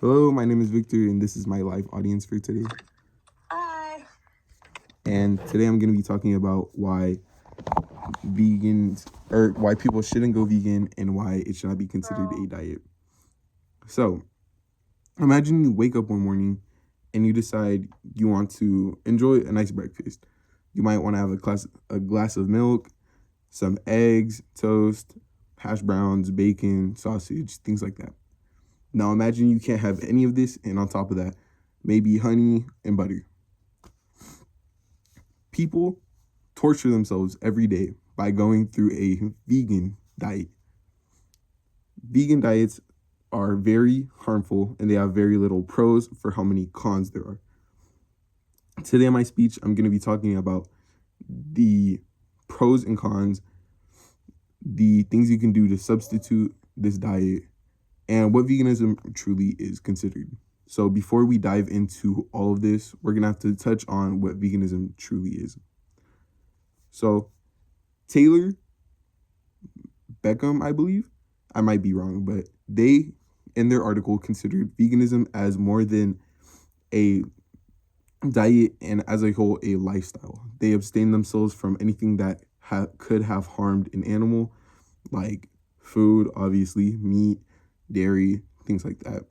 Hello, my name is Victor, and this is my live audience for today. Hi. And today I'm going to be talking about why vegans, or why people shouldn't go vegan, and why it should not be considered a diet. So, imagine you wake up one morning and you decide you want to enjoy a nice breakfast. You might want to have a glass of milk, some eggs, toast, hash browns, bacon, sausage, things like that. Now imagine you can't have any of this, and on top of that, maybe honey and butter. People torture themselves every day by going through a vegan diet. Vegan diets are very harmful and they have very little pros for how many cons there are. Today in my speech, I'm going to be talking about the pros and cons, the things you can do to substitute this diet, and what veganism truly is considered. So before we dive into all of this, we're going to have to touch on what veganism truly is. So Taylor Beckham, I believe, I might be wrong, but they, in their article, considered veganism as more than a diet and as a whole a lifestyle. They abstain themselves from anything that could have harmed an animal, like food, obviously, meat, dairy, things like that.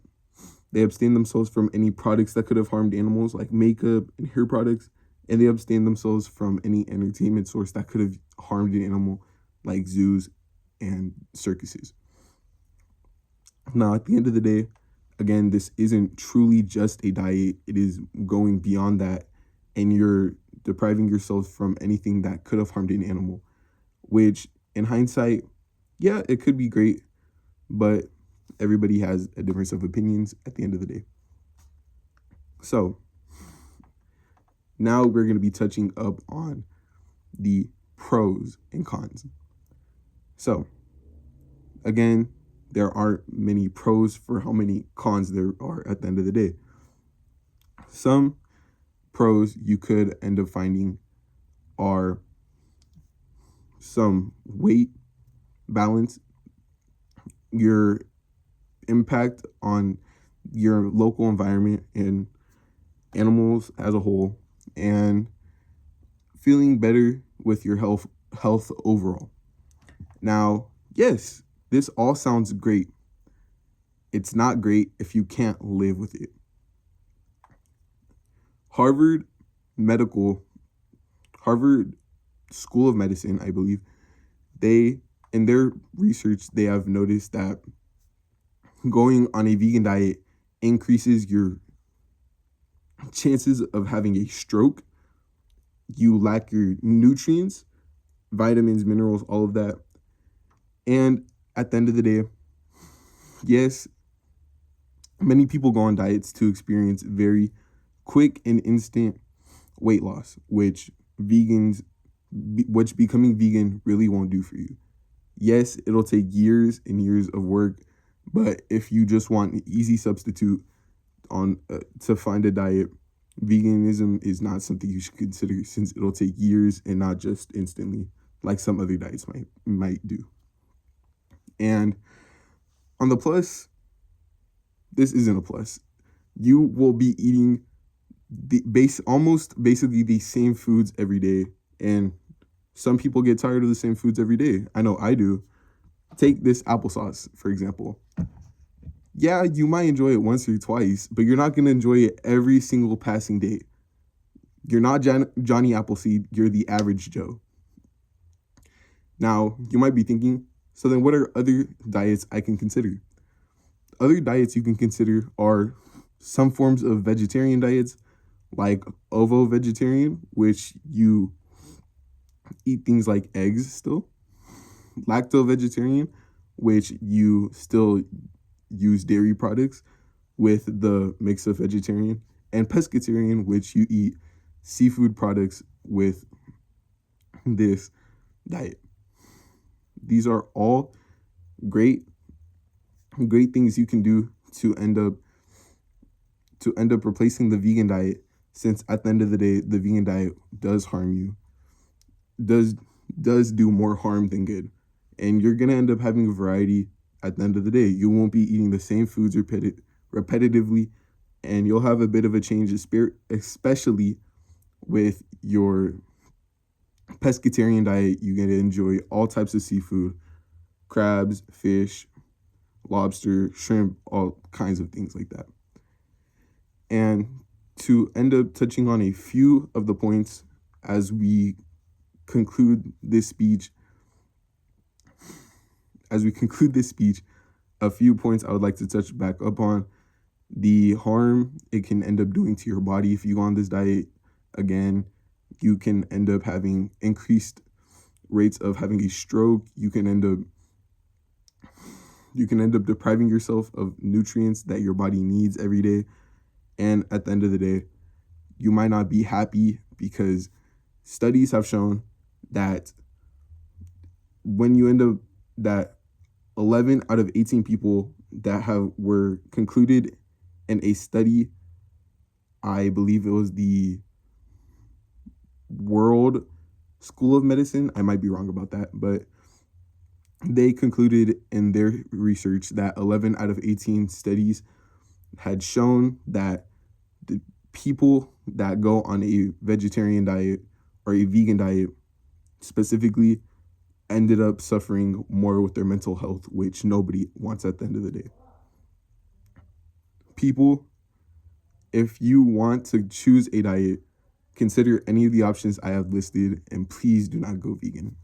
They abstain themselves from any products that could have harmed animals, like makeup and hair products, and they abstain themselves from any entertainment source that could have harmed an animal, like zoos and circuses. Now, at the end of the day, again, this isn't truly just a diet. It is going beyond that, and you're depriving yourself from anything that could have harmed an animal, which in hindsight, yeah, it could be great, but everybody has a difference of opinions at the end of the day. So now we're going to be touching up on the pros and cons. So again, there aren't many pros for how many cons there are at the end of the day. Some pros you could end up finding are some weight balance, your impact on your local environment and animals as a whole, and feeling better with your health overall. Now, yes, this all sounds great. It's not great if you can't live with it. Harvard Medical, Harvard School of Medicine, I believe, they, in their research, they have noticed that going on a vegan diet increases your chances of having a stroke. You lack your nutrients, vitamins, minerals, all of that. And at the end of the day, yes, many people go on diets to experience very quick and instant weight loss, which becoming vegan really won't do for you. Yes, it'll take years and years of work, but if you just want an easy substitute on to find a diet, veganism is not something you should consider, since it'll take years and not just instantly, like some other diets might do. And on the plus, this isn't a plus. You will be eating almost basically the same foods every day, and some people get tired of the same foods every day. I know I do. Take this applesauce, for example. Yeah, you might enjoy it once or twice, but you're not going to enjoy it every single passing day. You're not Johnny Appleseed, you're the average Joe. Now, you might be thinking, so then what are other diets I can consider? Other diets you can consider are some forms of vegetarian diets, like ovo-vegetarian, which you eat things like eggs still. Lacto-vegetarian, which you still use dairy products with the mix of vegetarian. And pescatarian, which you eat seafood products with this diet. These are all great things you can do to end up replacing the vegan diet, since at the end of the day, the vegan diet does harm you, does do more harm than good. And you're going to end up having a variety at the end of the day. You won't be eating the same foods repetitively, and you'll have a bit of a change of spirit, especially with your pescatarian diet. You get to enjoy all types of seafood, crabs, fish, lobster, shrimp, all kinds of things like that. And to end up touching on a few of the points as we conclude this speech, a few points I would like to touch back up on: the harm it can end up doing to your body if you go on this diet. Again, you can end up having increased rates of having a stroke. You can end up depriving yourself of nutrients that your body needs every day. And at the end of the day, you might not be happy, because studies have shown that when you end up that 11 out of 18 people that were concluded in a study, I believe it was the World School of Medicine, I might be wrong about that, but they concluded in their research that 11 out of 18 studies had shown that the people that go on a vegetarian diet or a vegan diet specifically ended up suffering more with their mental health, which nobody wants at the end of the day. People, if you want to choose a diet, consider any of the options I have listed, and please do not go vegan.